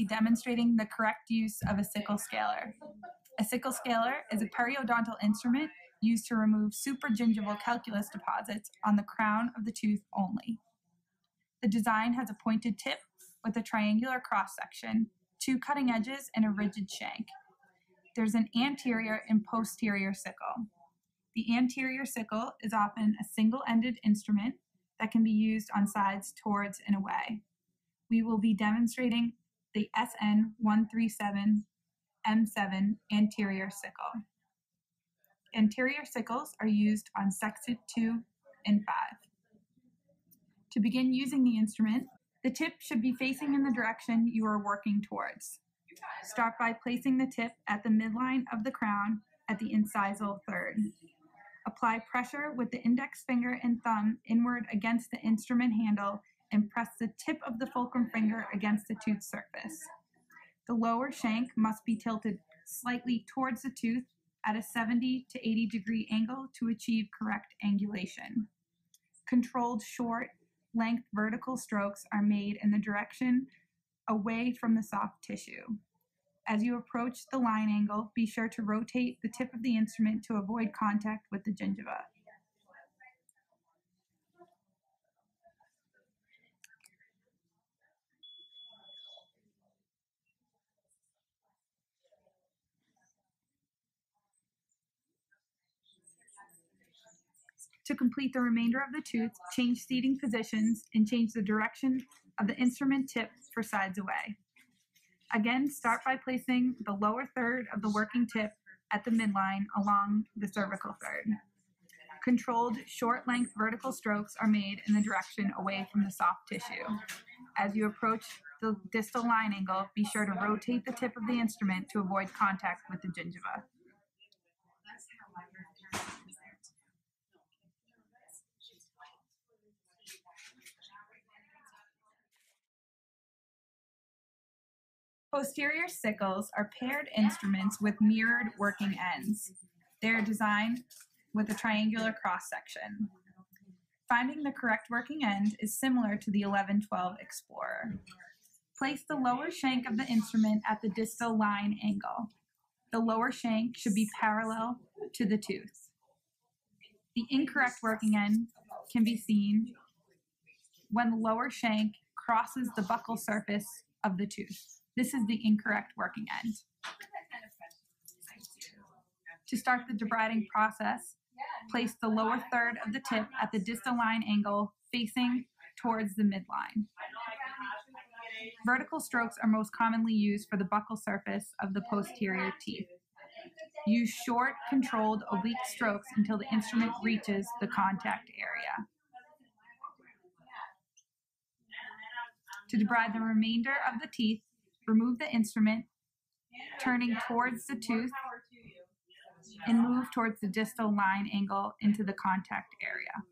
demonstrating the correct use of a sickle scaler. A sickle scaler is a periodontal instrument used to remove supragingival calculus deposits on the crown of the tooth only. The design has a pointed tip with a triangular cross-section, 2 cutting edges, and a rigid shank. There's an anterior and posterior sickle. The anterior sickle is often a single-ended instrument that can be used on sides towards and away. We will be demonstrating the SN137 M7 anterior sickle. Anterior sickles are used on sextet 2 and 5. To begin using the instrument, the tip should be facing in the direction you are working towards. Start by placing the tip at the midline of the crown at the incisal third. Apply pressure with the index finger and thumb inward against the instrument handle and press the tip of the fulcrum finger against the tooth surface. The lower shank must be tilted slightly towards the tooth at a 70 to 80 degree angle to achieve correct angulation. Controlled short, length vertical strokes are made in the direction away from the soft tissue. As you approach the line angle, be sure to rotate the tip of the instrument to avoid contact with the gingiva. To complete the remainder of the tooth, change seating positions and change the direction of the instrument tip for sides away. Again, start by placing the lower third of the working tip at the midline along the cervical third. Controlled short-length vertical strokes are made in the direction away from the soft tissue. As you approach the distal line angle, be sure to rotate the tip of the instrument to avoid contact with the gingiva. Posterior sickles are paired instruments with mirrored working ends. They are designed with a triangular cross-section. Finding the correct working end is similar to the 1112 Explorer. Place the lower shank of the instrument at the distal line angle. The lower shank should be parallel to the tooth. The incorrect working end can be seen when the lower shank crosses the buccal surface of the tooth. This is the incorrect working end. To start the debriding process, place the lower third of the tip at the distal line angle facing towards the midline. Vertical strokes are most commonly used for the buccal surface of the posterior teeth. Use short, controlled, oblique strokes until the instrument reaches the contact area. To debride the remainder of the teeth, remove the instrument, turning towards the tooth, and move towards the distal line angle into the contact area.